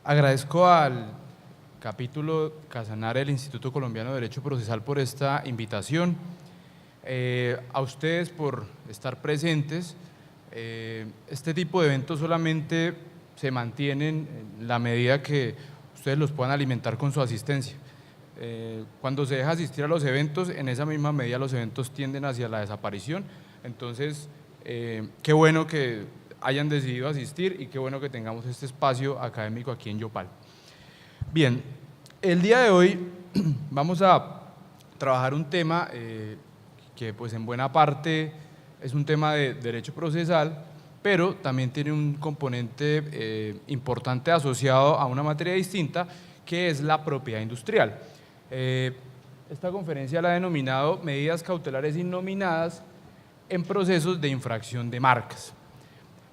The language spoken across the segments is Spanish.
Agradezco al capítulo Casanare del Instituto Colombiano de Derecho Procesal por esta invitación, a ustedes por estar presentes. Este tipo de eventos solamente se mantienen en la medida que ustedes los puedan alimentar con su asistencia. Cuando se deja asistir a los eventos, en esa misma medida los eventos tienden hacia la desaparición. Entonces, qué bueno que hayan decidido asistir y qué bueno que tengamos este espacio académico aquí en Yopal. Bien, el día de hoy vamos a trabajar un tema que pues en buena parte es un tema de derecho procesal, pero también tiene un componente importante asociado a una materia distinta, que es la propiedad industrial. Esta conferencia la he denominado Medidas cautelares innominadas en procesos de infracción de marcas.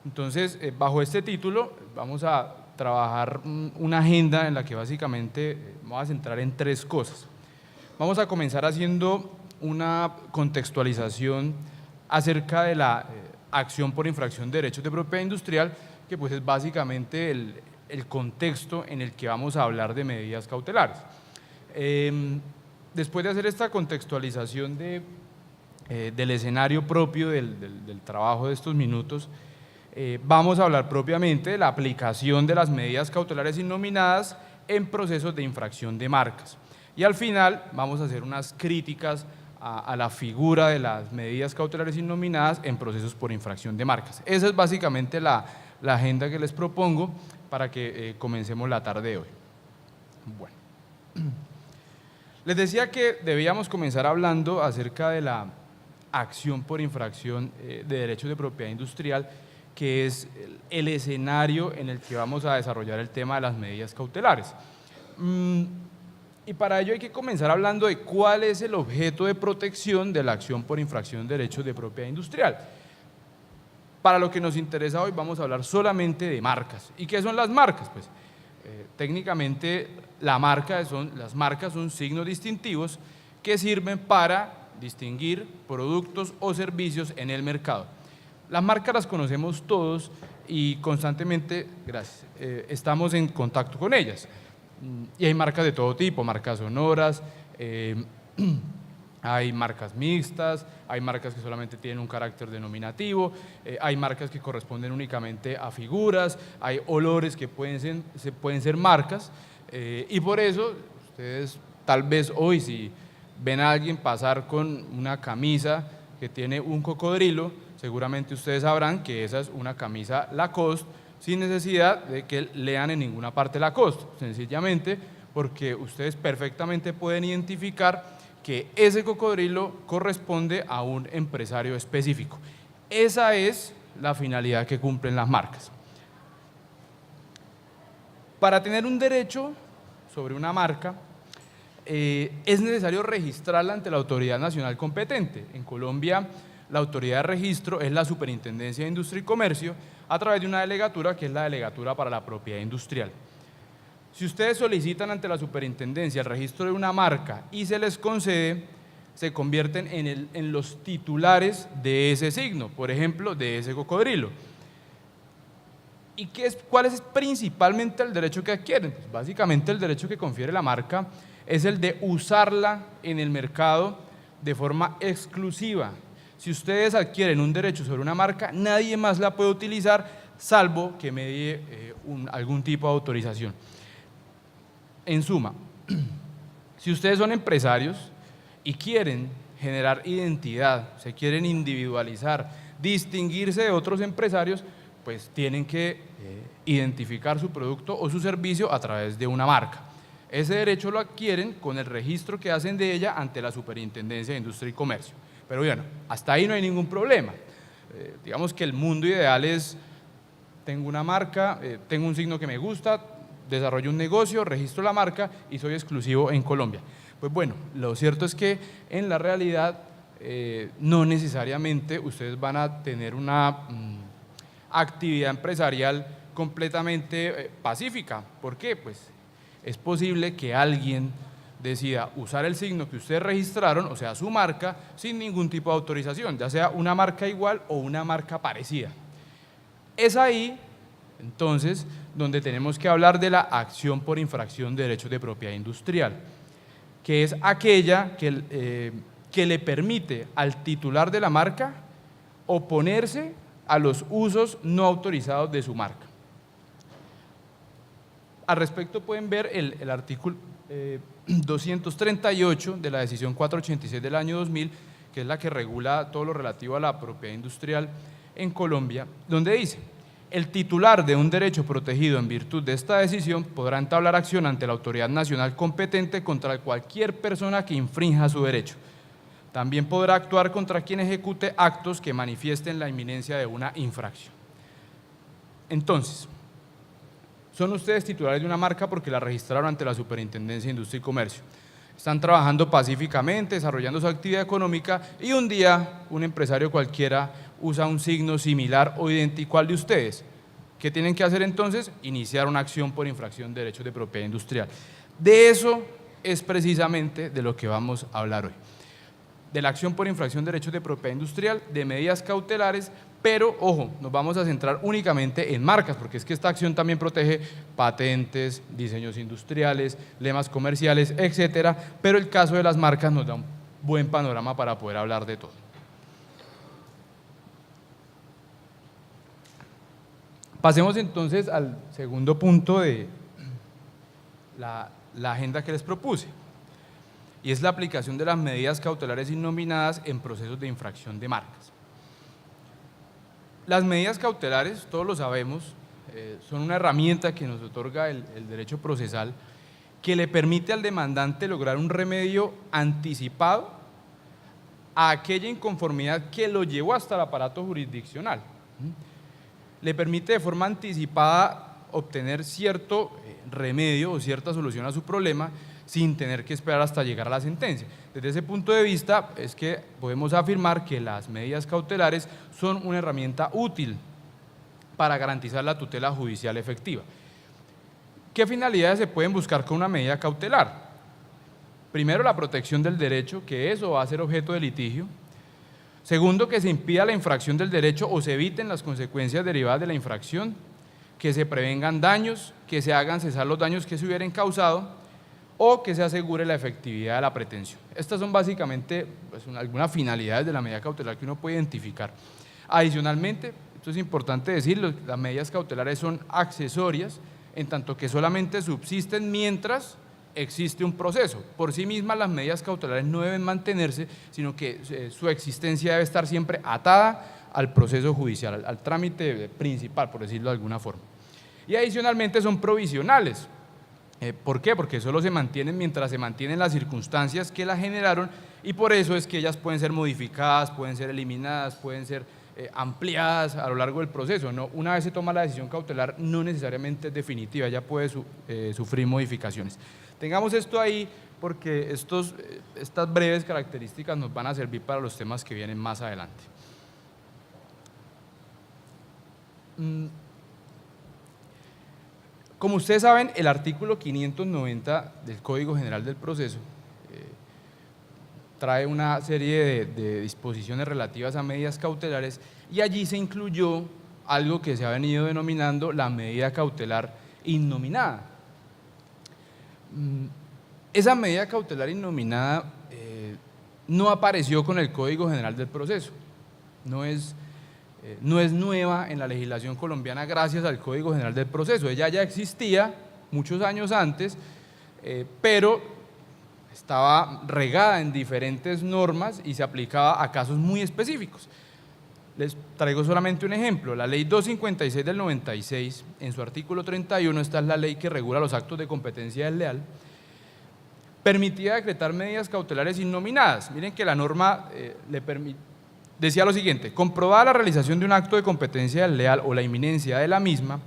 Entonces, bajo este título vamos a trabajar una agenda en la que básicamente vamos a centrar en tres cosas. Vamos a comenzar haciendo una contextualización acerca de la acción por infracción de derechos de propiedad industrial, que pues es básicamente el contexto en el que vamos a hablar de medidas cautelares. Después de hacer esta contextualización del escenario propio del trabajo de estos minutos, vamos a hablar propiamente de la aplicación de las medidas cautelares innominadas en procesos de infracción de marcas. Y al final vamos a hacer unas críticas a la figura de las medidas cautelares innominadas en procesos por infracción de marcas. Esa es básicamente la agenda que les propongo para que comencemos la tarde de hoy. Bueno, les decía que debíamos comenzar hablando acerca de la acción por infracción de derechos de propiedad industrial, que es el escenario en el que vamos a desarrollar el tema de las medidas cautelares. Y para ello hay que comenzar hablando de cuál es el objeto de protección de la acción por infracción de derechos de propiedad industrial. Para lo que nos interesa hoy vamos a hablar solamente de marcas. ¿Y qué son las marcas? Pues técnicamente las marcas son signos distintivos que sirven para distinguir productos o servicios en el mercado. Las marcas las conocemos todos y constantemente, estamos en contacto con ellas. Y hay marcas de todo tipo, marcas sonoras, hay marcas mixtas, hay marcas que solamente tienen un carácter denominativo, hay marcas que corresponden únicamente a figuras, hay olores que pueden ser marcas, y por eso ustedes tal vez hoy, si ven a alguien pasar con una camisa que tiene un cocodrilo, seguramente ustedes sabrán que esa es una camisa Lacoste, sin necesidad de que lean en ninguna parte Lacoste, sencillamente porque ustedes perfectamente pueden identificar que ese cocodrilo corresponde a un empresario específico. Esa es la finalidad que cumplen las marcas. Para tener un derecho sobre una marca, es necesario registrarla ante la autoridad nacional competente. En Colombia, la autoridad de registro es la Superintendencia de Industria y Comercio, a través de una delegatura que es la Delegatura para la Propiedad Industrial. Si ustedes solicitan ante la superintendencia el registro de una marca y se les concede, se convierten en los titulares de ese signo, por ejemplo, de ese cocodrilo. ¿Y cuál es principalmente el derecho que adquieren? Pues básicamente el derecho que confiere la marca es el de usarla en el mercado de forma exclusiva. Si ustedes adquieren un derecho sobre una marca, nadie más la puede utilizar salvo que medie algún tipo de autorización. En suma, si ustedes son empresarios y quieren generar identidad, se quieren individualizar, distinguirse de otros empresarios, pues tienen que identificar su producto o su servicio a través de una marca. Ese derecho lo adquieren con el registro que hacen de ella ante la Superintendencia de Industria y Comercio. Pero bueno, hasta ahí no hay ningún problema. Digamos que el mundo ideal es, tengo una marca, tengo un signo que me gusta, desarrollo un negocio, registro la marca y soy exclusivo en Colombia. Pues bueno, lo cierto es que en la realidad no necesariamente ustedes van a tener una actividad empresarial completamente pacífica. ¿Por qué? Pues es posible que alguien decida usar el signo que ustedes registraron, o sea, su marca, sin ningún tipo de autorización, ya sea una marca igual o una marca parecida. Es ahí, entonces, donde tenemos que hablar de la acción por infracción de derechos de propiedad industrial, que es aquella que le permite al titular de la marca oponerse a los usos no autorizados de su marca. Al respecto pueden ver el artículo 238 de la decisión 486 del año 2000, que es la que regula todo lo relativo a la propiedad industrial en Colombia, donde dice: el titular de un derecho protegido en virtud de esta decisión podrá entablar acción ante la autoridad nacional competente contra cualquier persona que infrinja su derecho. También podrá actuar contra quien ejecute actos que manifiesten la inminencia de una infracción. Entonces, son ustedes titulares de una marca porque la registraron ante la Superintendencia de Industria y Comercio. Están trabajando pacíficamente, desarrollando su actividad económica, y un día un empresario cualquiera usa un signo similar o idéntico al de ustedes. ¿Qué tienen que hacer entonces? Iniciar una acción por infracción de derechos de propiedad industrial. De eso es precisamente de lo que vamos a hablar hoy. De la acción por infracción de derechos de propiedad industrial, de medidas cautelares, pero ojo, nos vamos a centrar únicamente en marcas, porque es que esta acción también protege patentes, diseños industriales, lemas comerciales, etcétera, pero el caso de las marcas nos da un buen panorama para poder hablar de todo. Pasemos entonces al segundo punto de la agenda que les propuse, y es la aplicación de las medidas cautelares innominadas en procesos de infracción de marcas. Las medidas cautelares, todos lo sabemos, son una herramienta que nos otorga el derecho procesal, que le permite al demandante lograr un remedio anticipado a aquella inconformidad que lo llevó hasta el aparato jurisdiccional. Le permite de forma anticipada obtener cierto remedio o cierta solución a su problema sin tener que esperar hasta llegar a la sentencia. Desde ese punto de vista es que podemos afirmar que las medidas cautelares son una herramienta útil para garantizar la tutela judicial efectiva. ¿Qué finalidades se pueden buscar con una medida cautelar? Primero, la protección del derecho, que eso va a ser objeto de litigio. Segundo, que se impida la infracción del derecho o se eviten las consecuencias derivadas de la infracción, que se prevengan daños, que se hagan cesar los daños que se hubieran causado, o que se asegure la efectividad de la pretensión. Estas son básicamente algunas finalidades de la medida cautelar que uno puede identificar. Adicionalmente, esto es importante decirlo, las medidas cautelares son accesorias, en tanto que solamente subsisten mientras existe un proceso. Por sí mismas las medidas cautelares no deben mantenerse, sino que su existencia debe estar siempre atada al proceso judicial, al trámite principal, por decirlo de alguna forma. Y adicionalmente son provisionales. ¿Por qué? Porque solo se mantienen mientras se mantienen las circunstancias que las generaron, y por eso es que ellas pueden ser modificadas, pueden ser eliminadas, pueden ser ampliadas a lo largo del proceso. No, una vez se toma la decisión cautelar, no necesariamente es definitiva, ya puede sufrir modificaciones. Tengamos esto ahí porque estas breves características nos van a servir para los temas que vienen más adelante. Como ustedes saben, el artículo 590 del Código General del Proceso trae una serie de disposiciones relativas a medidas cautelares, y allí se incluyó algo que se ha venido denominando la medida cautelar innominada. Esa medida cautelar innominada no apareció con el Código General del Proceso, no es nueva en la legislación colombiana gracias al Código General del Proceso. Ella ya existía muchos años antes, pero estaba regada en diferentes normas y se aplicaba a casos muy específicos. Les traigo solamente un ejemplo: la Ley 256 del 96, en su artículo 31, esta es la ley que regula los actos de competencia desleal, permitía decretar medidas cautelares innominadas. Miren que la norma decía lo siguiente: comprobada la realización de un acto de competencia desleal o la inminencia de la misma,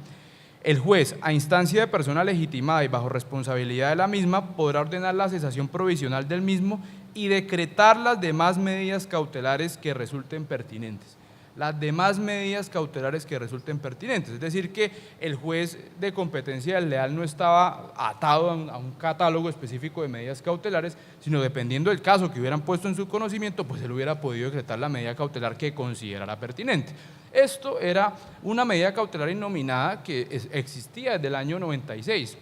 el juez, a instancia de persona legitimada y bajo responsabilidad de la misma, podrá ordenar la cesación provisional del mismo y decretar las demás medidas cautelares que resulten pertinentes. las demás medidas cautelares que resulten pertinentes. Es decir, que el juez de competencia leal no estaba atado a un catálogo específico de medidas cautelares, sino dependiendo del caso que hubieran puesto en su conocimiento, pues él hubiera podido decretar la medida cautelar que considerara pertinente. Esto era una medida cautelar innominada que existía desde el año 96,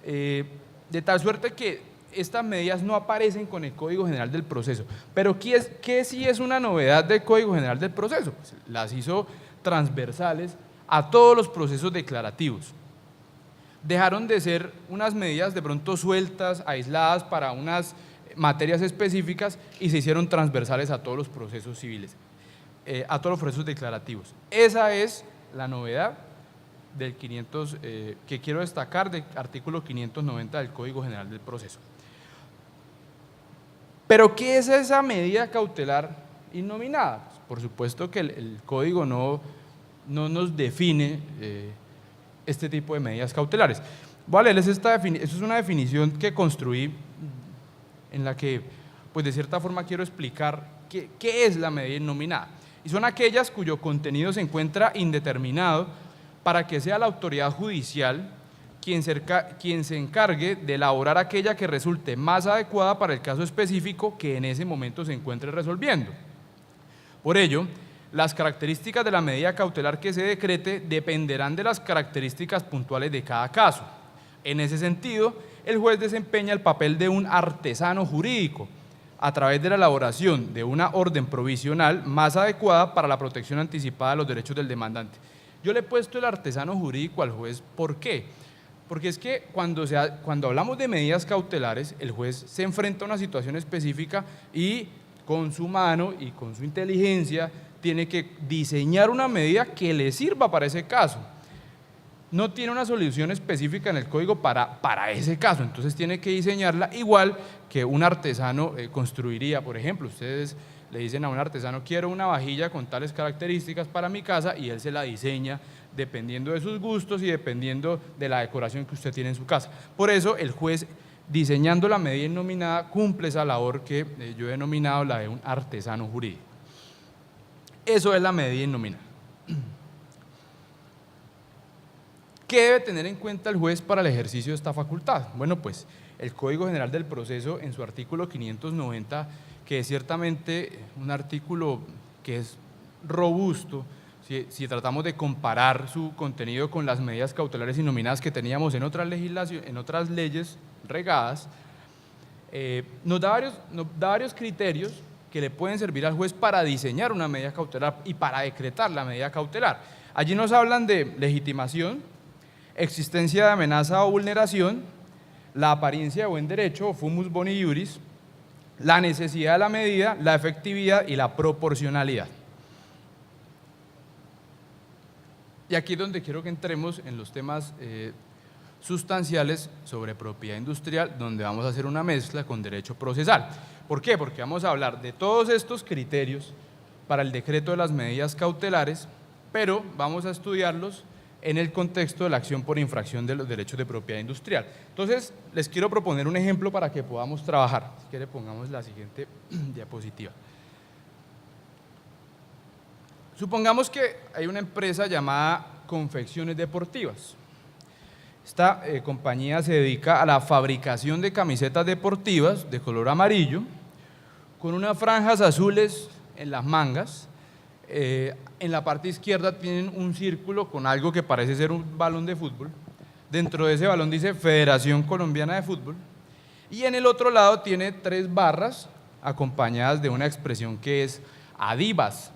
de tal suerte que estas medidas no aparecen con el Código General del Proceso. Pero ¿qué sí es una novedad del Código General del Proceso? Pues las hizo transversales a todos los procesos declarativos. Dejaron de ser unas medidas de pronto sueltas, aisladas para unas materias específicas y se hicieron transversales a todos los procesos civiles, a todos los procesos declarativos. Esa es la novedad del que quiero destacar del artículo 590 del Código General del Proceso. Pero ¿qué es esa medida cautelar innominada? Pues por supuesto que el Código no nos define este tipo de medidas cautelares. Voy a leerles esta definición. Eso es una definición que construí en la que, pues de cierta forma quiero explicar qué es la medida innominada. Y son aquellas cuyo contenido se encuentra indeterminado para que sea la autoridad judicial quien se encargue de elaborar aquella que resulte más adecuada para el caso específico que en ese momento se encuentre resolviendo. Por ello, las características de la medida cautelar que se decrete dependerán de las características puntuales de cada caso. En ese sentido, el juez desempeña el papel de un artesano jurídico a través de la elaboración de una orden provisional más adecuada para la protección anticipada de los derechos del demandante. Yo le he puesto el artesano jurídico al juez, ¿por qué? Porque es que cuando hablamos de medidas cautelares, el juez se enfrenta a una situación específica y con su mano y con su inteligencia tiene que diseñar una medida que le sirva para ese caso. No tiene una solución específica en el código para ese caso, entonces tiene que diseñarla igual que un artesano construiría. Por ejemplo, ustedes le dicen a un artesano, quiero una vajilla con tales características para mi casa, y él se la diseña dependiendo de sus gustos y dependiendo de la decoración que usted tiene en su casa. Por eso el juez, diseñando la medida innominada, cumple esa labor que yo he denominado la de un artesano jurídico. Eso es la medida innominada. ¿Qué debe tener en cuenta el juez para el ejercicio de esta facultad? Bueno, pues el Código General del Proceso, en su artículo 590, que es ciertamente un artículo que es robusto, si tratamos de comparar su contenido con las medidas cautelares innominadas que teníamos en otras leyes regadas, nos da varios criterios que le pueden servir al juez para diseñar una medida cautelar y para decretar la medida cautelar. Allí nos hablan de legitimación, existencia de amenaza o vulneración, la apariencia de buen derecho o fumus boni iuris, la necesidad de la medida, la efectividad y la proporcionalidad. Y aquí es donde quiero que entremos en los temas sustanciales sobre propiedad industrial, donde vamos a hacer una mezcla con derecho procesal. ¿Por qué? Porque vamos a hablar de todos estos criterios para el decreto de las medidas cautelares, pero vamos a estudiarlos en el contexto de la acción por infracción de los derechos de propiedad industrial. Entonces, les quiero proponer un ejemplo para que podamos trabajar. Si quiere, pongamos la siguiente diapositiva. Supongamos que hay una empresa llamada Confecciones Deportivas. Esta compañía se dedica a la fabricación de camisetas deportivas de color amarillo, con unas franjas azules en las mangas. En la parte izquierda tienen un círculo con algo que parece ser un balón de fútbol. Dentro de ese balón dice Federación Colombiana de Fútbol. Y en el otro lado tiene 3 barras acompañadas de una expresión que es Adivas.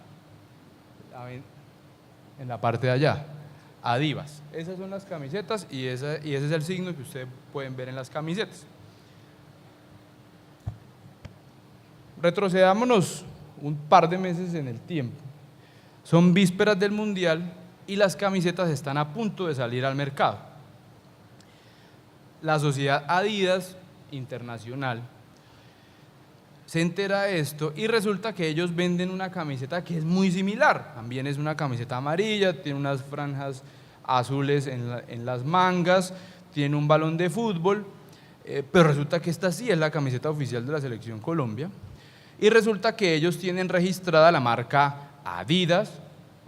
En la parte de allá, Adivas. Esas son las camisetas y ese es el signo que ustedes pueden ver en las camisetas. Retrocedámonos un par de meses en el tiempo. Son vísperas del Mundial y las camisetas están a punto de salir al mercado. La sociedad Adidas Internacional se entera de esto y resulta que ellos venden una camiseta que es muy similar. También es una camiseta amarilla, tiene unas franjas azules en las mangas, tiene un balón de fútbol, pero resulta que esta sí es la camiseta oficial de la Selección Colombia, y resulta que ellos tienen registrada la marca Adidas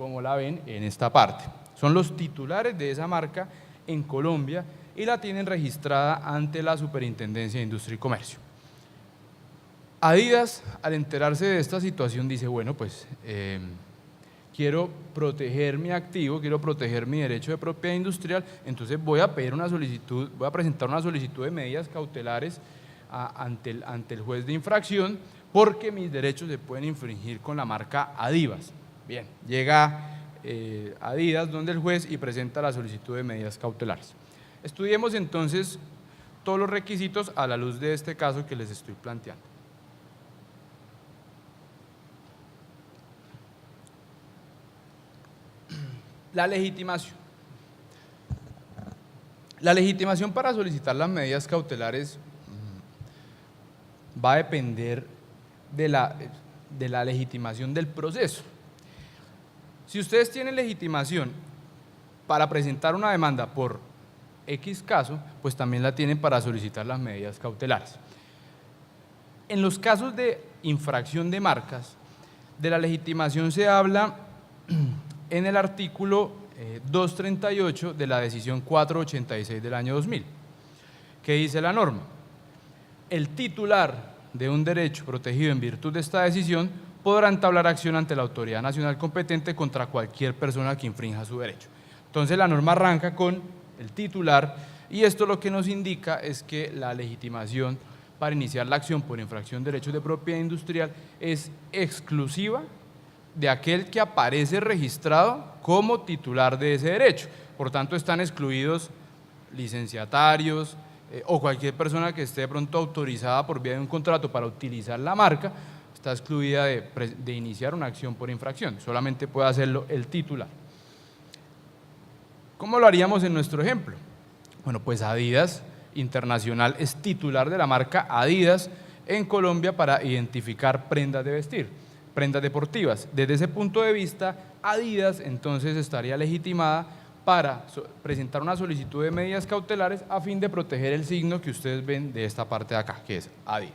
como la ven en esta parte. Son los titulares de esa marca en Colombia y la tienen registrada ante la Superintendencia de Industria y Comercio. Adidas, al enterarse de esta situación, dice, bueno, pues quiero proteger mi activo, quiero proteger mi derecho de propiedad industrial, entonces voy a pedir una solicitud, voy a presentar una solicitud de medidas cautelares ante el juez de infracción, porque mis derechos se pueden infringir con la marca Adivas. Bien, llega Adidas donde el juez y presenta la solicitud de medidas cautelares. Estudiemos entonces todos los requisitos a la luz de este caso que les estoy planteando. La legitimación. La legitimación para solicitar las medidas cautelares va a depender de la legitimación del proceso. Si ustedes tienen legitimación para presentar una demanda por X caso, pues también la tienen para solicitar las medidas cautelares. En los casos de infracción de marcas, de la legitimación se habla en el artículo 238 de la decisión 486 del año 2000, que dice la norma: el titular de un derecho protegido en virtud de esta decisión podrá entablar acción ante la autoridad nacional competente contra cualquier persona que infrinja su derecho. Entonces la norma arranca con el titular y esto lo que nos indica es que la legitimación para iniciar la acción por infracción de derechos de propiedad industrial es exclusiva de aquel que aparece registrado como titular de ese derecho. Por tanto, están excluidos licenciatarios o cualquier persona que esté de pronto autorizada por vía de un contrato para utilizar la marca, está excluida de iniciar una acción por infracción, solamente puede hacerlo el titular. ¿Cómo lo haríamos en nuestro ejemplo? Bueno, pues Adidas Internacional es titular de la marca Adidas en Colombia para identificar prendas de vestir, prendas deportivas. Desde ese punto de vista, Adidas entonces estaría legitimada para presentar una solicitud de medidas cautelares a fin de proteger el signo que ustedes ven de esta parte de acá, que es Adidas.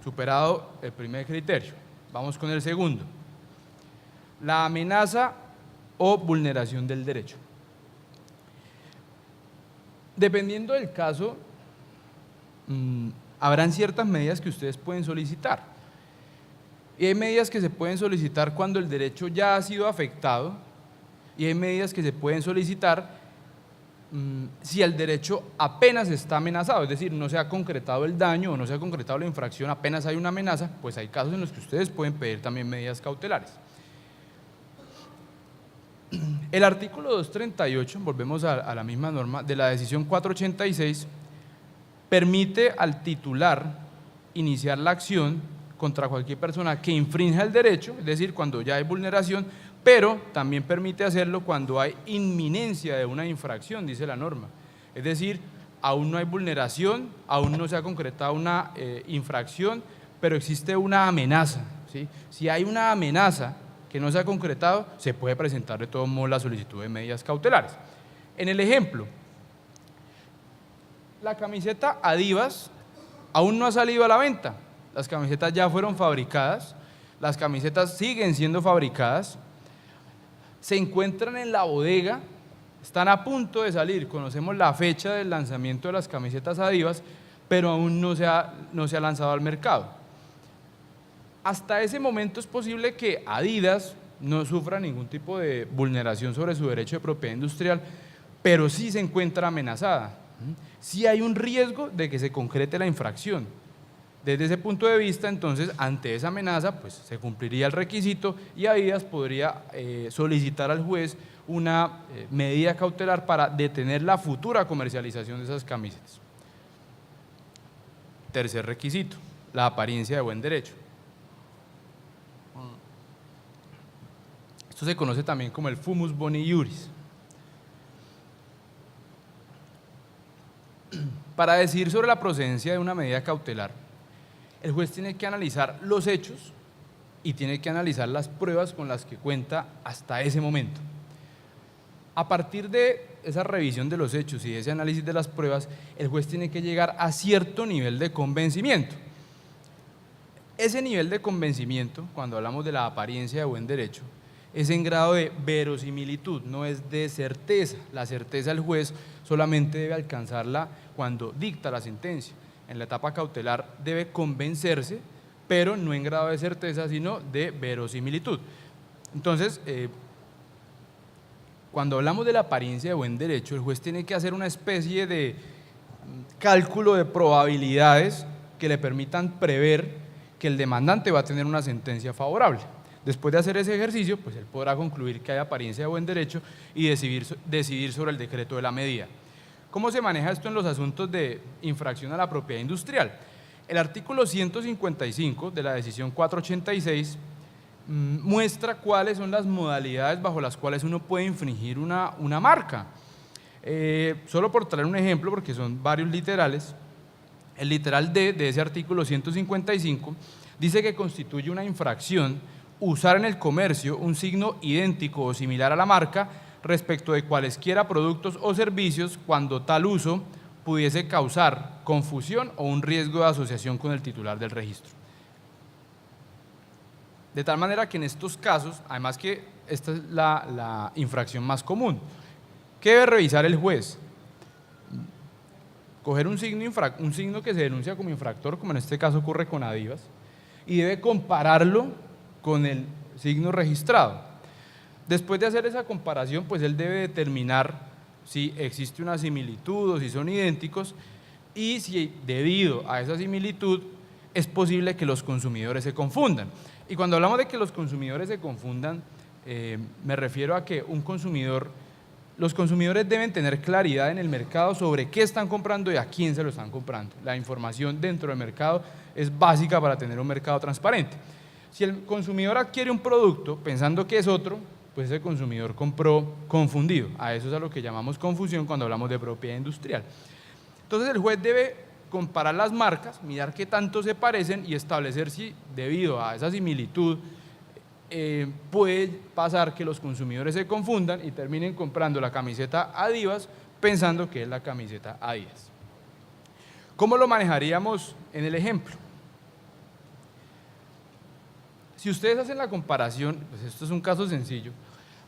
Superado el primer criterio, vamos con el segundo. La amenaza o vulneración del derecho. Dependiendo del caso, habrán ciertas medidas que ustedes pueden solicitar. Y hay medidas que se pueden solicitar cuando el derecho ya ha sido afectado y hay medidas que se pueden solicitar si el derecho apenas está amenazado, es decir, no se ha concretado el daño o no se ha concretado la infracción, apenas hay una amenaza, pues hay casos en los que ustedes pueden pedir también medidas cautelares. El artículo 238, volvemos a la misma norma, de la decisión 486, permite al titular iniciar la acción contra cualquier persona que infrinja el derecho, es decir, cuando ya hay vulneración, pero también permite hacerlo cuando hay inminencia de una infracción, dice la norma. Es decir, aún no hay vulneración, aún no se ha concretado una infracción, pero existe una amenaza, ¿sí? Si hay una amenaza que no se ha concretado, se puede presentar de todos modos la solicitud de medidas cautelares. En el ejemplo, la camiseta Adivas aún no ha salido a la venta, las camisetas ya fueron fabricadas, las camisetas siguen siendo fabricadas, se encuentran en la bodega, están a punto de salir, conocemos la fecha del lanzamiento de las camisetas Adivas, pero aún no se ha lanzado al mercado. Hasta ese momento es posible que Adidas no sufra ningún tipo de vulneración sobre su derecho de propiedad industrial, pero sí se encuentra amenazada. Sí hay un riesgo de que se concrete la infracción. Desde ese punto de vista, entonces, ante esa amenaza, pues se cumpliría el requisito y Adidas podría solicitar al juez una medida cautelar para detener la futura comercialización de esas camisetas. Tercer requisito, la apariencia de buen derecho. Esto se conoce también como el fumus boni iuris. Para decidir sobre la procedencia de una medida cautelar, el juez tiene que analizar los hechos y tiene que analizar las pruebas con las que cuenta hasta ese momento. A partir de esa revisión de los hechos y de ese análisis de las pruebas, el juez tiene que llegar a cierto nivel de convencimiento. Ese nivel de convencimiento, cuando hablamos de la apariencia de buen derecho, es en grado de verosimilitud, no es de certeza. La certeza el juez solamente debe alcanzarla cuando dicta la sentencia. En la etapa cautelar debe convencerse, pero no en grado de certeza, sino de verosimilitud. Entonces, cuando hablamos de la apariencia de buen derecho, el juez tiene que hacer una especie de cálculo de probabilidades que le permitan prever que el demandante va a tener una sentencia favorable. Después de hacer ese ejercicio, pues él podrá concluir que hay apariencia de buen derecho y decidir sobre el decreto de la medida. ¿Cómo se maneja esto en los asuntos de infracción a la propiedad industrial? El artículo 155 de la decisión 486 muestra cuáles son las modalidades bajo las cuales uno puede infringir una marca. Solo por traer un ejemplo, porque son varios literales, el literal D de ese artículo 155 dice que constituye una infracción usar en el comercio un signo idéntico o similar a la marca respecto de cualesquiera productos o servicios cuando tal uso pudiese causar confusión o un riesgo de asociación con el titular del registro. De tal manera que en estos casos, además que esta es la infracción más común, ¿qué debe revisar el juez? Coger un signo que se denuncia como infractor, como en este caso ocurre con Adivas, y debe compararlo con el signo registrado. Después de hacer esa comparación, pues él debe determinar si existe una similitud o si son idénticos y si debido a esa similitud es posible que los consumidores se confundan. Y cuando hablamos de que los consumidores se confundan, me refiero a que los consumidores deben tener claridad en el mercado sobre qué están comprando y a quién se lo están comprando. La información dentro del mercado es básica para tener un mercado transparente. Si el consumidor adquiere un producto pensando que es otro, pues ese consumidor compró confundido. A eso es a lo que llamamos confusión cuando hablamos de propiedad industrial. Entonces el juez debe comparar las marcas, mirar qué tanto se parecen y establecer si debido a esa similitud puede pasar que los consumidores se confundan y terminen comprando la camiseta Adivas pensando que es la camiseta Adidas. ¿Cómo lo manejaríamos en el ejemplo? Si ustedes hacen la comparación, pues esto es un caso sencillo,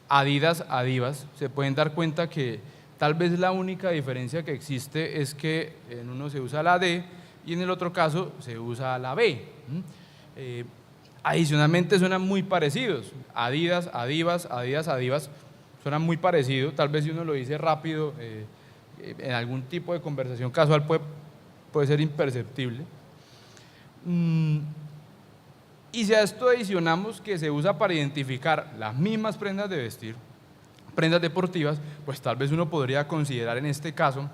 Adidas, Adivas, se pueden dar cuenta que tal vez la única diferencia que existe es que en uno se usa la D y en el otro caso se usa la B. Adicionalmente suenan muy parecidos, Adidas, Adivas, Adidas, Adivas, suenan muy parecidos, tal vez si uno lo dice rápido, en algún tipo de conversación casual puede ser imperceptible. Y si a esto adicionamos que se usa para identificar las mismas prendas de vestir, prendas deportivas, pues tal vez uno podría considerar en este caso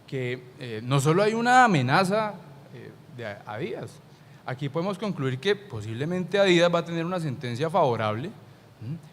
que no solo hay una amenaza de Adidas, aquí podemos concluir que posiblemente Adidas va a tener una sentencia favorable,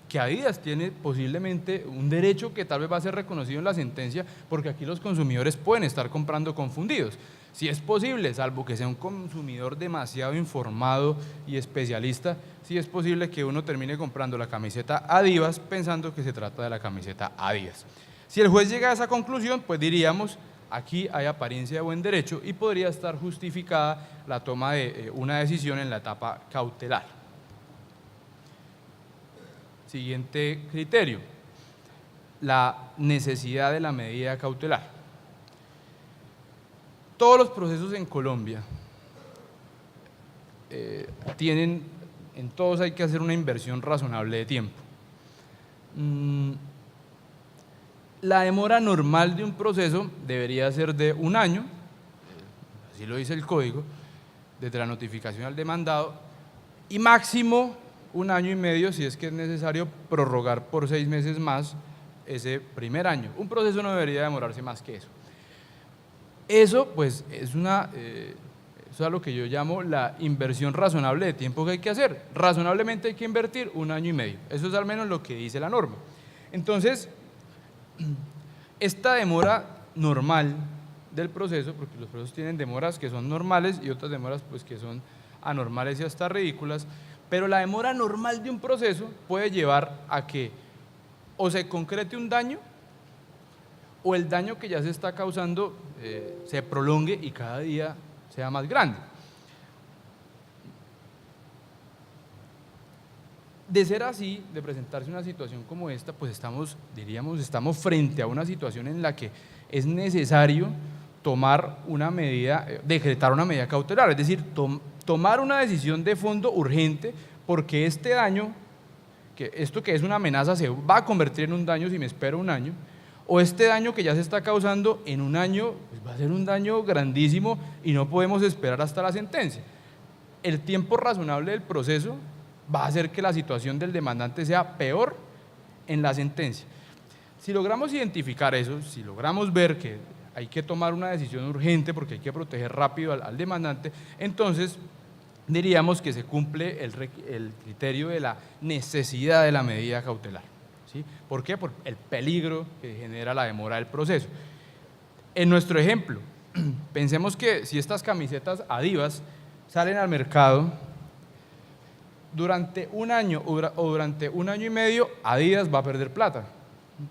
que Adidas tiene posiblemente un derecho que tal vez va a ser reconocido en la sentencia, porque aquí los consumidores pueden estar comprando confundidos. Si es posible, salvo que sea un consumidor demasiado informado y especialista, sí es posible que uno termine comprando la camiseta Adivas pensando que se trata de la camiseta Adidas. Si el juez llega a esa conclusión, pues diríamos, aquí hay apariencia de buen derecho y podría estar justificada la toma de una decisión en la etapa cautelar. Siguiente criterio, la necesidad de la medida cautelar. Todos los procesos en Colombia en todos hay que hacer una inversión razonable de tiempo. La demora normal de un proceso debería ser de 1 año, así lo dice el código, desde la notificación al demandado, y máximo 1 año y medio si es que es necesario prorrogar por 6 meses más ese primer año. Un proceso no debería demorarse más que eso. Eso pues es eso es lo que yo llamo la inversión razonable de tiempo que hay que hacer. Razonablemente hay que invertir 1 año y medio. Eso es al menos lo que dice la norma. Entonces, esta demora normal del proceso, porque los procesos tienen demoras que son normales y otras demoras pues que son anormales y hasta ridículas, pero la demora normal de un proceso puede llevar a que o se concrete un daño o el daño que ya se está causando se prolongue y cada día sea más grande. De ser así, de presentarse una situación como esta, pues estamos frente a una situación en la que es necesario tomar una medida, decretar una medida cautelar, es decir, tomar una decisión de fondo urgente, porque este daño, que esto que es una amenaza se va a convertir en un daño si me espero un año, o este daño que ya se está causando en un año, pues va a ser un daño grandísimo y no podemos esperar hasta la sentencia. El tiempo razonable del proceso va a hacer que la situación del demandante sea peor en la sentencia. Si logramos identificar eso, si logramos ver que hay que tomar una decisión urgente porque hay que proteger rápido al demandante, entonces diríamos que se cumple el criterio de la necesidad de la medida cautelar. ¿Sí? ¿Por qué? Por el peligro que genera la demora del proceso. En nuestro ejemplo, pensemos que si estas camisetas Adivas salen al mercado, durante un año o durante un año y medio, Adidas va a perder plata.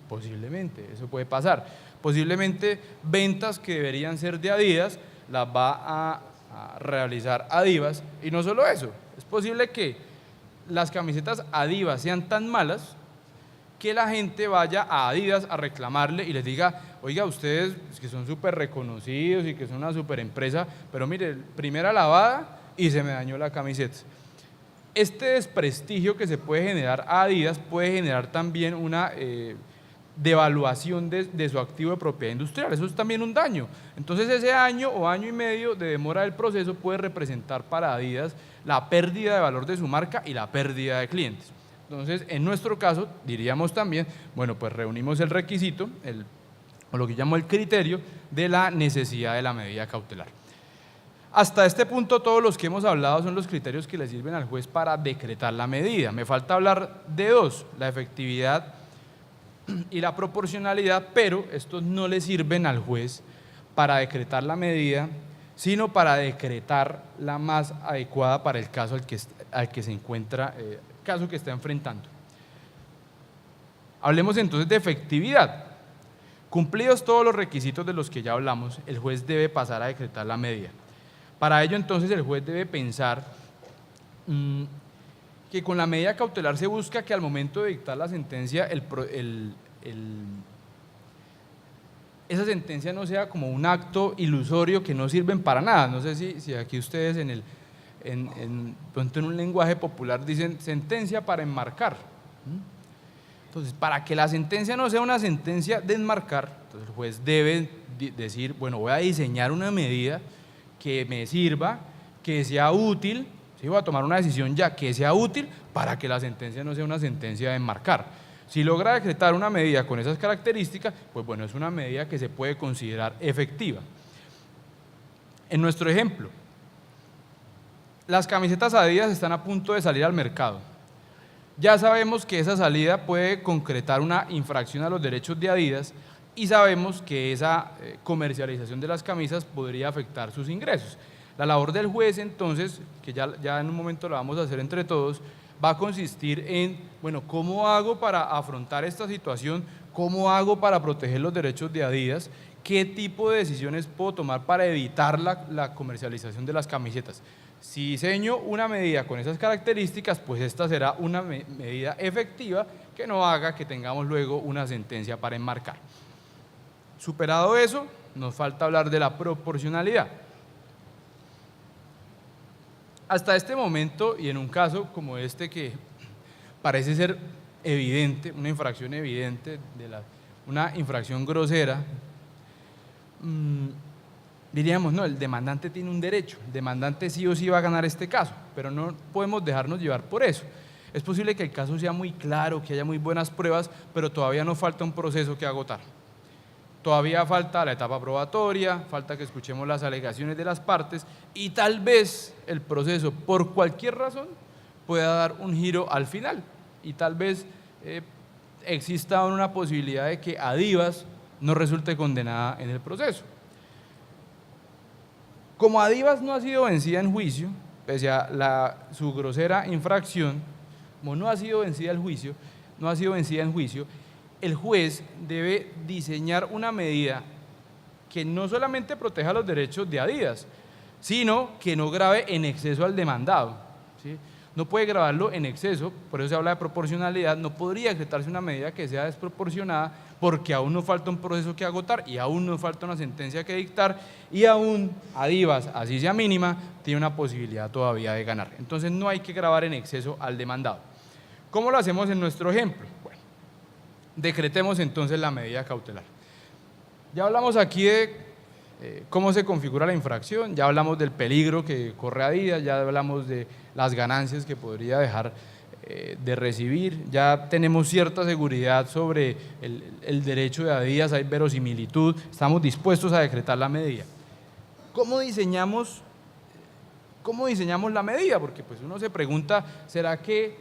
Posiblemente, eso puede pasar. Posiblemente ventas que deberían ser de Adidas las va a realizar Adivas, y no solo eso, es posible que las camisetas Adivas sean tan malas que la gente vaya a Adidas a reclamarle y les diga: oiga, ustedes que son súper reconocidos y que son una súper empresa, pero mire, primera lavada y se me dañó la camiseta. Este desprestigio que se puede generar a Adidas puede generar también una devaluación de su activo de propiedad industrial. Eso es también un daño. Entonces ese año o año y medio de demora del proceso puede representar para Adidas la pérdida de valor de su marca y la pérdida de clientes. Entonces, en nuestro caso, diríamos también, bueno, pues reunimos el requisito, o lo que llamo el criterio de la necesidad de la medida cautelar. Hasta este punto, todos los que hemos hablado son los criterios que le sirven al juez para decretar la medida. Me falta hablar de dos: la efectividad y la proporcionalidad, pero estos no le sirven al juez para decretar la medida, sino para decretar la más adecuada para el caso al que se encuentra, caso que está enfrentando. Hablemos entonces de efectividad. Cumplidos todos los requisitos de los que ya hablamos, el juez debe pasar a decretar la medida. Para ello, entonces, el juez debe pensar que con la medida cautelar se busca que al momento de dictar la sentencia, esa sentencia no sea como un acto ilusorio que no sirven para nada. No sé si aquí ustedes en un lenguaje popular dicen sentencia para enmarcar. Entonces, para que la sentencia no sea una sentencia de enmarcar, entonces el juez debe decir: bueno, voy a diseñar una medida que me sirva, que sea útil, ¿sí? Voy a tomar una decisión ya que sea útil para que la sentencia no sea una sentencia de enmarcar. Si logra decretar una medida con esas características, pues bueno, es una medida que se puede considerar efectiva. En nuestro ejemplo, las camisetas Adidas están a punto de salir al mercado. Ya sabemos que esa salida puede concretar una infracción a los derechos de Adidas y sabemos que esa comercialización de las camisas podría afectar sus ingresos. La labor del juez, entonces, que ya en un momento la vamos a hacer entre todos, va a consistir en, bueno, ¿cómo hago para afrontar esta situación? ¿Cómo hago para proteger los derechos de Adidas? ¿Qué tipo de decisiones puedo tomar para evitar la comercialización de las camisetas? Si diseño una medida con esas características, pues esta será una medida efectiva que no haga que tengamos luego una sentencia para enmarcar. Superado eso, nos falta hablar de la proporcionalidad. Hasta este momento, y en un caso como este que parece ser evidente, una infracción evidente, una infracción grosera, diríamos: no, el demandante tiene un derecho, el demandante sí o sí va a ganar este caso, pero no podemos dejarnos llevar por eso. Es posible que el caso sea muy claro, que haya muy buenas pruebas, pero todavía nos falta un proceso que agotar. Todavía falta la etapa probatoria, falta que escuchemos las alegaciones de las partes y tal vez el proceso, por cualquier razón, pueda dar un giro al final y tal vez exista una posibilidad de que Adivas no resulte condenada en el proceso. Como Adivas no ha sido vencida en juicio, pese a su grosera infracción, como no ha sido vencida en juicio, el juez debe diseñar una medida que no solamente proteja los derechos de Adidas, sino que no grave en exceso al demandado, ¿sí? No puede gravarlo en exceso, por eso se habla de proporcionalidad. No podría decretarse una medida que sea desproporcionada porque aún nos falta un proceso que agotar y aún nos falta una sentencia que dictar y aún Adivas, así sea mínima, tiene una posibilidad todavía de ganar. Entonces no hay que gravar en exceso al demandado. ¿Cómo lo hacemos en nuestro ejemplo? Bueno, decretemos entonces la medida cautelar. Ya hablamos aquí de cómo se configura la infracción, ya hablamos del peligro que corre Adivas, ya hablamos de las ganancias que podría dejar de recibir, ya tenemos cierta seguridad sobre el derecho de Adivas, hay verosimilitud, estamos dispuestos a decretar la medida. ¿Cómo diseñamos la medida? Porque pues uno se pregunta, ¿será que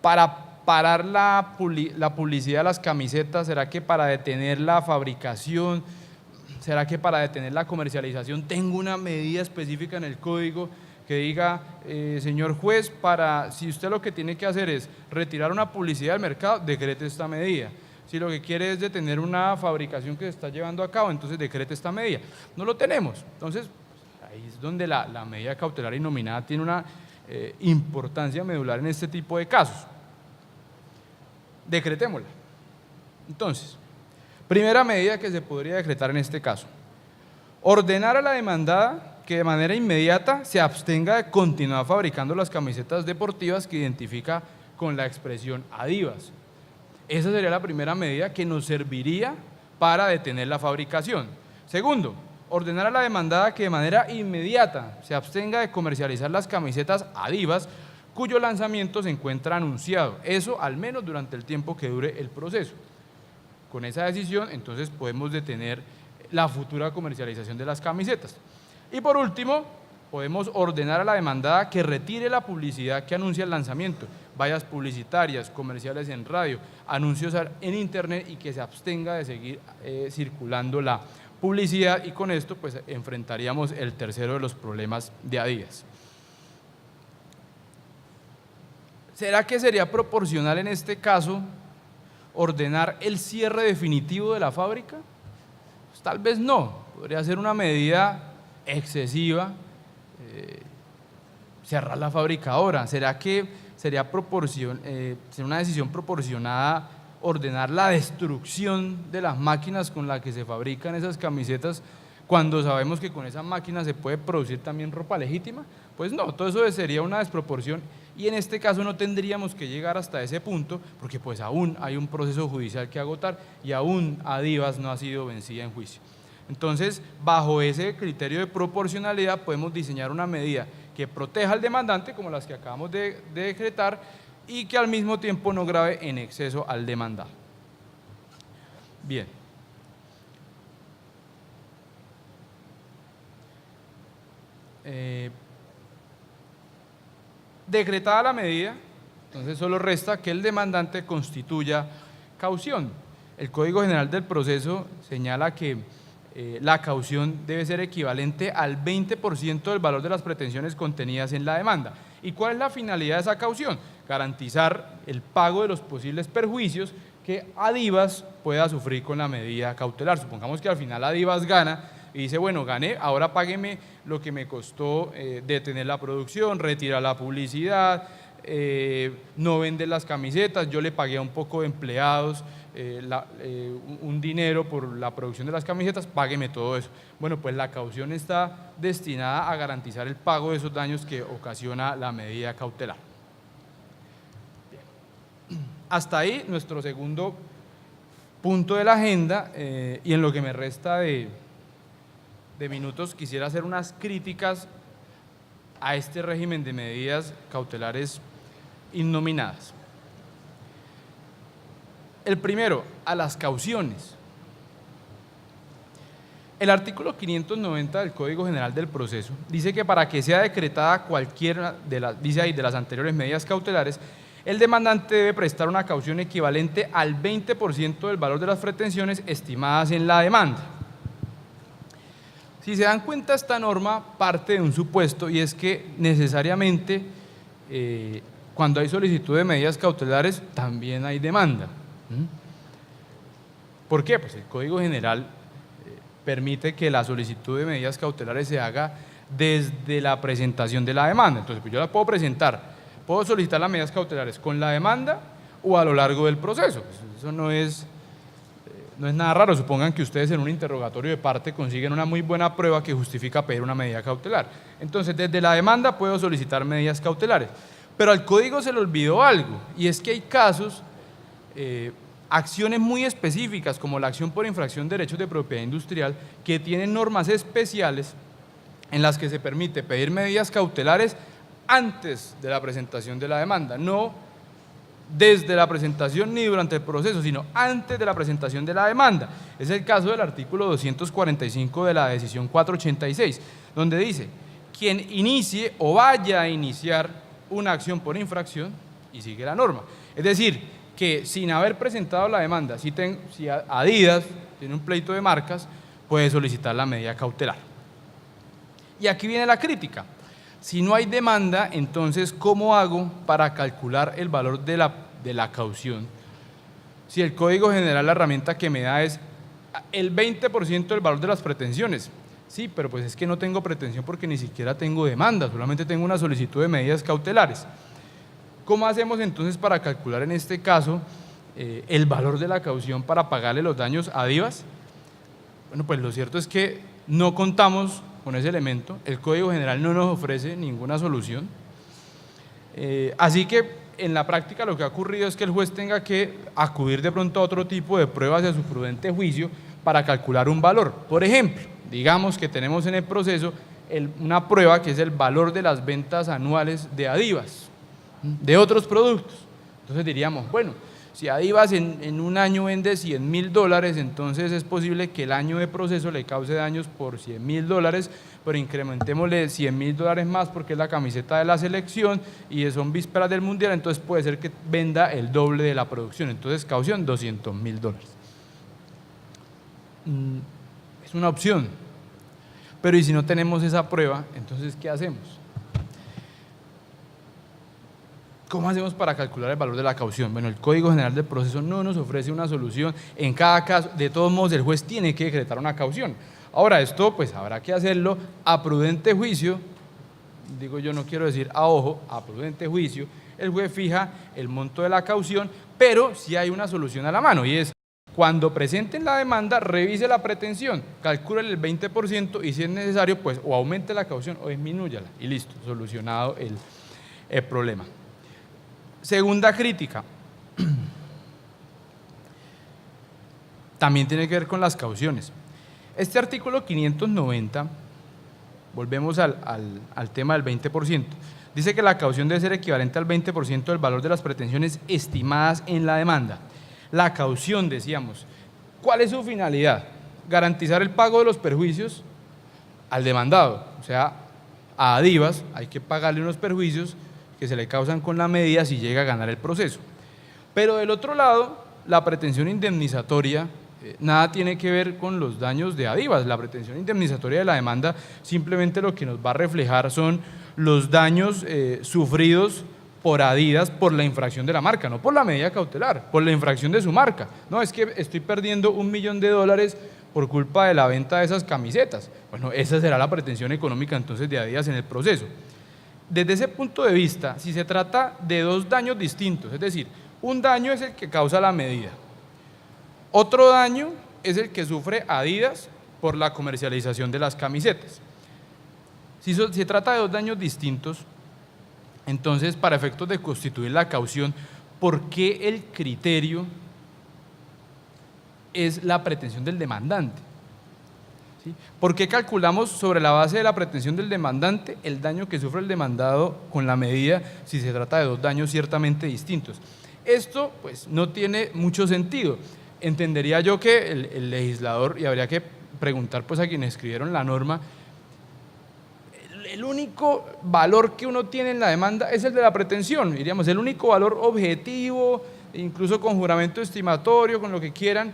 para parar la publicidad de las camisetas, será que para detener la fabricación, será que para detener la comercialización tengo una medida específica en el código que diga, señor juez, si usted lo que tiene que hacer es retirar una publicidad del mercado, decrete esta medida? Si lo que quiere es detener una fabricación que se está llevando a cabo, entonces decrete esta medida. No lo tenemos. Entonces, ahí es donde la medida cautelar innominada tiene una importancia medular en este tipo de casos. Decretémosla. Entonces, primera medida que se podría decretar en este caso: ordenar a la demandada que de manera inmediata se abstenga de continuar fabricando las camisetas deportivas que identifica con la expresión Adivas. Esa sería la primera medida que nos serviría para detener la fabricación. Segundo, ordenar a la demandada que de manera inmediata se abstenga de comercializar las camisetas Adivas cuyo lanzamiento se encuentra anunciado, eso al menos durante el tiempo que dure el proceso. Con esa decisión, entonces, podemos detener la futura comercialización de las camisetas. Y por último, podemos ordenar a la demandada que retire la publicidad que anuncia el lanzamiento, vallas publicitarias, comerciales en radio, anuncios en internet, y que se abstenga de seguir circulando la publicidad, y con esto pues enfrentaríamos el tercero de los problemas de Adivas. ¿Será que sería proporcional en este caso ordenar el cierre definitivo de la fábrica? Pues tal vez no, podría ser una medida excesiva, cerrar la fábrica ahora. ¿Será que sería una decisión proporcionada ordenar la destrucción de las máquinas con las que se fabrican esas camisetas cuando sabemos que con esas máquinas se puede producir también ropa legítima? Pues no, todo eso sería una desproporción, y en este caso no tendríamos que llegar hasta ese punto porque pues aún hay un proceso judicial que agotar y aún Adivas no ha sido vencida en juicio. Entonces, bajo ese criterio de proporcionalidad podemos diseñar una medida que proteja al demandante, como las que acabamos de decretar, y que al mismo tiempo no grave en exceso al demandado. Bien. Decretada la medida, entonces solo resta que el demandante constituya caución. El Código General del Proceso señala que la caución debe ser equivalente al 20% del valor de las pretensiones contenidas en la demanda. ¿Y cuál es la finalidad de esa caución? Garantizar el pago de los posibles perjuicios que Adivas pueda sufrir con la medida cautelar. Supongamos que al final Adivas gana y dice, bueno, gané, ahora págueme lo que me costó detener la producción, retirar la publicidad, no vender las camisetas, yo le pagué a un poco de empleados un dinero por la producción de las camisetas, págueme todo eso. Bueno, pues la caución está destinada a garantizar el pago de esos daños que ocasiona la medida cautelar. Bien. Hasta ahí nuestro segundo punto de la agenda, y en lo que me resta de minutos quisiera hacer unas críticas a este régimen de medidas cautelares innominadas. El primero, a las cauciones. El artículo 590 del Código General del Proceso dice que para que sea decretada cualquiera de las anteriores medidas cautelares, el demandante debe prestar una caución equivalente al 20% del valor de las pretensiones estimadas en la demanda. Si se dan cuenta, esta norma parte de un supuesto, y es que necesariamente cuando hay solicitud de medidas cautelares también hay demanda. ¿Por qué? Pues el Código General permite que la solicitud de medidas cautelares se haga desde la presentación de la demanda. Entonces, pues yo la puedo presentar, puedo solicitar las medidas cautelares con la demanda o a lo largo del proceso. Pues eso no es nada raro. Supongan que ustedes en un interrogatorio de parte consiguen una muy buena prueba que justifica pedir una medida cautelar. Entonces, desde la demanda puedo solicitar medidas cautelares. Pero al código se le olvidó algo, y es que hay casos, acciones muy específicas, como la acción por infracción de derechos de propiedad industrial, que tienen normas especiales en las que se permite pedir medidas cautelares antes de la presentación de la demanda, no desde la presentación ni durante el proceso, sino antes de la presentación de la demanda. Es el caso del artículo 245 de la decisión 486, donde dice: quien inicie o vaya a iniciar una acción por infracción, y sigue la norma. Es decir, que sin haber presentado la demanda, si Adidas tiene un pleito de marcas, puede solicitar la medida cautelar. Y aquí viene la crítica. Si no hay demanda, entonces, ¿cómo hago para calcular el valor de la caución? Si el Código General, la herramienta que me da es el 20% del valor de las pretensiones. Sí, pero pues es que no tengo pretensión porque ni siquiera tengo demanda, solamente tengo una solicitud de medidas cautelares. ¿Cómo hacemos entonces para calcular en este caso el valor de la caución para pagarle los daños a Adivas? Bueno, pues lo cierto es que no contamos con ese elemento, el Código General no nos ofrece ninguna solución, así que en la práctica lo que ha ocurrido es que el juez tenga que acudir de pronto a otro tipo de pruebas y a su prudente juicio para calcular un valor. Por ejemplo, digamos que tenemos en el proceso una prueba que es el valor de las ventas anuales de Adivas, de otros productos. Entonces diríamos, bueno, si Adivas en un año vende $100.000, entonces es posible que el año de proceso le cause daños por $100.000, pero incrementémosle $100.000 más porque es la camiseta de la selección y son vísperas del mundial, entonces puede ser que venda el doble de la producción, entonces caución $200.000. Es una opción, pero ¿y si no tenemos esa prueba? Entonces, ¿qué hacemos? ¿Cómo hacemos para calcular el valor de la caución? Bueno, el Código General del Proceso no nos ofrece una solución. En cada caso, de todos modos, el juez tiene que decretar una caución. Ahora, esto pues habrá que hacerlo a prudente juicio, digo yo, no quiero decir a ojo, a prudente juicio. El juez fija el monto de la caución, pero sí hay una solución a la mano, y es: cuando presenten la demanda, revise la pretensión, calcule el 20% y si es necesario, pues o aumente la caución o disminúyala, y listo, solucionado el problema. Segunda crítica, también tiene que ver con las cauciones. Este artículo 590, volvemos al tema del 20%, dice que la caución debe ser equivalente al 20% del valor de las pretensiones estimadas en la demanda. La caución, decíamos, ¿cuál es su finalidad? Garantizar el pago de los perjuicios al demandado, o sea, a Adivas hay que pagarle unos perjuicios que se le causan con la medida si llega a ganar el proceso. Pero del otro lado, la pretensión indemnizatoria nada tiene que ver con los daños de Adivas. La pretensión indemnizatoria de la demanda simplemente lo que nos va a reflejar son los daños sufridos por Adidas por la infracción de la marca, no por la medida cautelar, por la infracción de su marca. No, es que estoy perdiendo $1 millón por culpa de la venta de esas camisetas. Bueno, esa será la pretensión económica entonces de Adidas en el proceso. Desde ese punto de vista, si se trata de dos daños distintos, es decir, un daño es el que causa la medida, otro daño es el que sufre Adidas por la comercialización de las camisetas. Si se trata de dos daños distintos, entonces, para efectos de constituir la caución, ¿por qué el criterio es la pretensión del demandante? ¿Sí? ¿Por qué calculamos sobre la base de la pretensión del demandante el daño que sufre el demandado con la medida si se trata de dos daños ciertamente distintos? Esto pues no tiene mucho sentido. Entendería yo que el legislador, y habría que preguntar pues a quienes escribieron la norma, el único valor que uno tiene en la demanda es el de la pretensión, diríamos, el único valor objetivo, incluso con juramento estimatorio, con lo que quieran,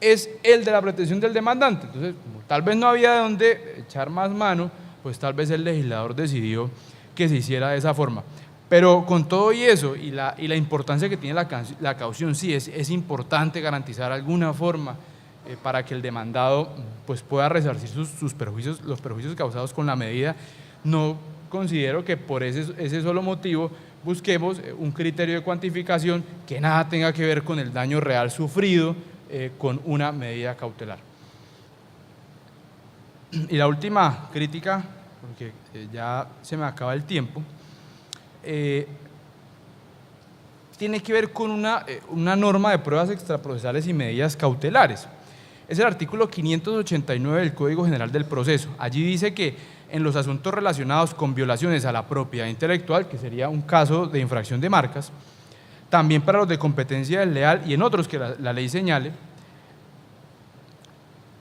es el de la pretensión del demandante. Entonces, como tal vez no había de dónde echar más mano, pues tal vez el legislador decidió que se hiciera de esa forma. Pero con todo y eso, y la importancia que tiene la caución, sí, es importante garantizar alguna forma para que el demandado pues, pueda resarcir sus perjuicios, los perjuicios causados con la medida. No considero que por ese solo motivo busquemos un criterio de cuantificación que nada tenga que ver con el daño real sufrido con una medida cautelar. Y la última crítica, porque ya se me acaba el tiempo, tiene que ver con una norma de pruebas extraprocesales y medidas cautelares. Es el artículo 589 del Código General del Proceso. Allí dice que en los asuntos relacionados con violaciones a la propiedad intelectual, que sería un caso de infracción de marcas, también para los de competencia desleal y en otros que la ley señale,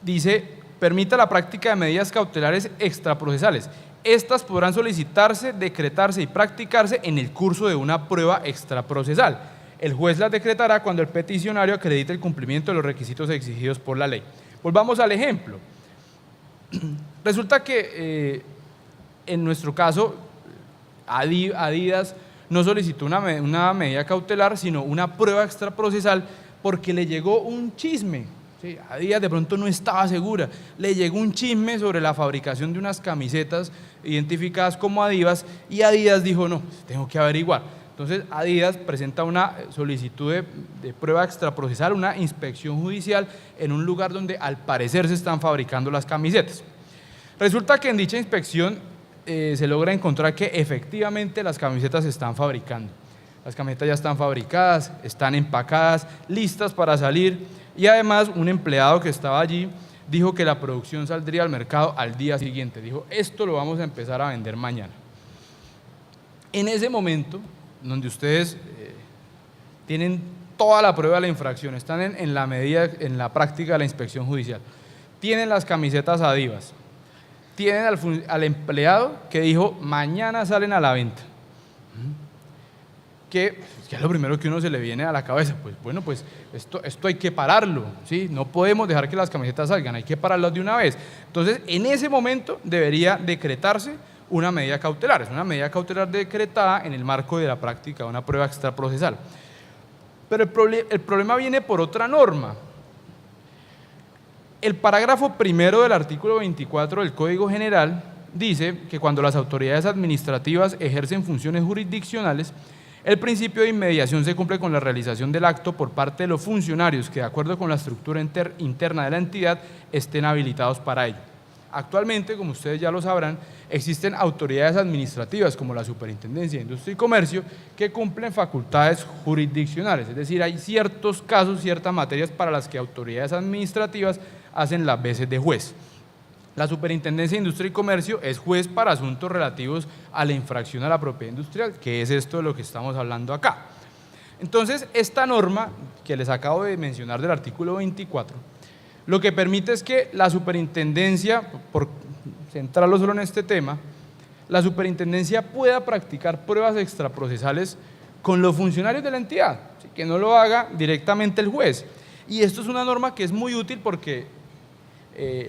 dice, permita la práctica de medidas cautelares extraprocesales. Estas podrán solicitarse, decretarse y practicarse en el curso de una prueba extraprocesal. El juez las decretará cuando el peticionario acredite el cumplimiento de los requisitos exigidos por la ley. Volvamos al ejemplo. Resulta que en nuestro caso Adidas no solicitó una medida cautelar, sino una prueba extraprocesal porque le llegó un chisme. Sí, Adidas de pronto no estaba segura, le llegó un chisme sobre la fabricación de unas camisetas identificadas como Adidas y Adidas dijo no, tengo que averiguar. Entonces Adidas presenta una solicitud de prueba extraprocesal, una inspección judicial en un lugar donde al parecer se están fabricando las camisetas. Resulta que en dicha inspección se logra encontrar que efectivamente las camisetas se están fabricando. Las camisetas ya están fabricadas, están empacadas, listas para salir y además un empleado que estaba allí dijo que la producción saldría al mercado al día siguiente. Dijo, esto lo vamos a empezar a vender mañana. En ese momento, donde ustedes tienen toda la prueba de la infracción, están en la práctica de la inspección judicial, tienen las camisetas Adidas, tienen al empleado que dijo, mañana salen a la venta. Que es lo primero que uno se le viene a la cabeza, pues bueno, pues esto hay que pararlo, ¿sí? No podemos dejar que las camisetas salgan, hay que pararlas de una vez. Entonces, en ese momento debería decretarse una medida cautelar, es una medida cautelar decretada en el marco de la práctica de una prueba extraprocesal. Pero el problema viene por otra norma. El parágrafo primero del artículo 24 del Código General dice que cuando las autoridades administrativas ejercen funciones jurisdiccionales, el principio de inmediación se cumple con la realización del acto por parte de los funcionarios que, de acuerdo con la estructura interna de la entidad, estén habilitados para ello. Actualmente, como ustedes ya lo sabrán, existen autoridades administrativas como la Superintendencia de Industria y Comercio que cumplen facultades jurisdiccionales, es decir, hay ciertos casos, ciertas materias para las que autoridades administrativas hacen las veces de juez. La Superintendencia de Industria y Comercio es juez para asuntos relativos a la infracción a la propiedad industrial, que es esto de lo que estamos hablando acá. Entonces, esta norma que les acabo de mencionar del artículo 24, lo que permite es que la Superintendencia, por centrarlo solo en este tema, la Superintendencia pueda practicar pruebas extraprocesales con los funcionarios de la entidad, ¿sí? Que no lo haga directamente el juez. Y esto es una norma que es muy útil porque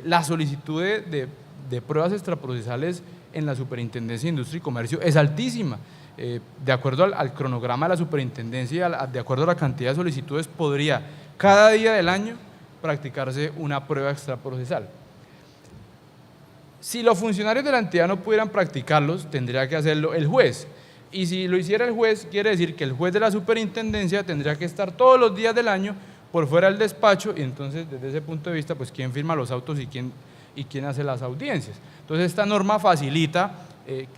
la solicitud de pruebas extraprocesales en la Superintendencia de Industria y Comercio es altísima. De acuerdo al cronograma de la Superintendencia, de acuerdo a la cantidad de solicitudes, podría cada día del año practicarse una prueba extraprocesal. Si los funcionarios de la entidad no pudieran practicarlos, tendría que hacerlo el juez. Y si lo hiciera el juez, quiere decir que el juez de la superintendencia tendría que estar todos los días del año por fuera del despacho y entonces desde ese punto de vista, pues quién firma los autos y quién hace las audiencias. Entonces esta norma facilita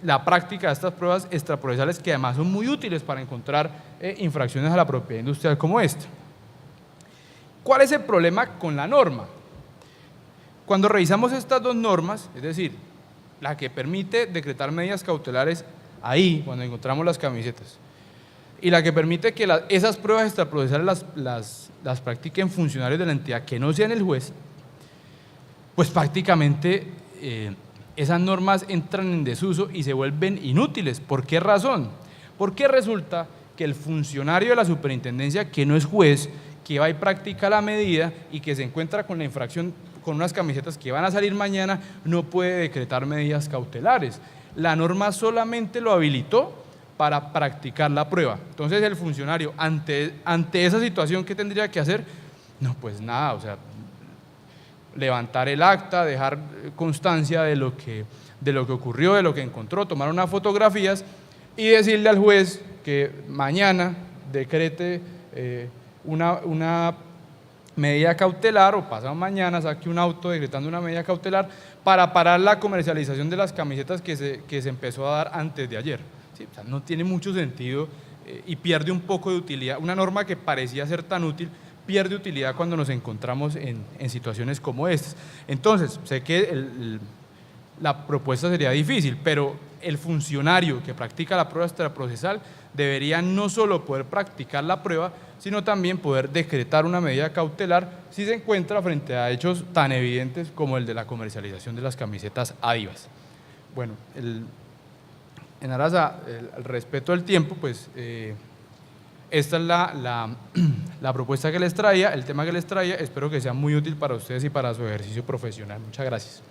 la práctica de estas pruebas extraprocesales que además son muy útiles para encontrar infracciones a la propiedad industrial como esta. ¿Cuál es el problema con la norma? Cuando revisamos estas dos normas, es decir, la que permite decretar medidas cautelares ahí, cuando encontramos las camisetas, y la que permite que esas pruebas extraprocesales las practiquen funcionarios de la entidad que no sean el juez, pues prácticamente esas normas entran en desuso y se vuelven inútiles. ¿Por qué razón? Porque resulta que el funcionario de la superintendencia, que no es juez, que va y practica la medida y que se encuentra con la infracción con unas camisetas que van a salir mañana, no puede decretar medidas cautelares. La norma solamente lo habilitó para practicar la prueba. Entonces el funcionario ante esa situación, ¿qué tendría que hacer? No, pues nada, o sea, levantar el acta, dejar constancia de lo que ocurrió, de lo que encontró, tomar unas fotografías y decirle al juez que mañana decrete una medida cautelar, o pasado mañana saque un auto decretando una medida cautelar para parar la comercialización de las camisetas que se empezó a dar antes de ayer. ¿Sí? O sea, no tiene mucho sentido y pierde un poco de utilidad. Una norma que parecía ser tan útil pierde utilidad cuando nos encontramos en situaciones como estas. Entonces, sé que la propuesta sería difícil, pero el funcionario que practica la prueba extraprocesal debería no solo poder practicar la prueba, sino también poder decretar una medida cautelar si se encuentra frente a hechos tan evidentes como el de la comercialización de las camisetas Adivas. Bueno, en aras al respeto del tiempo, pues esta es la propuesta que les traía, el tema que les traía. Espero que sea muy útil para ustedes y para su ejercicio profesional. Muchas gracias.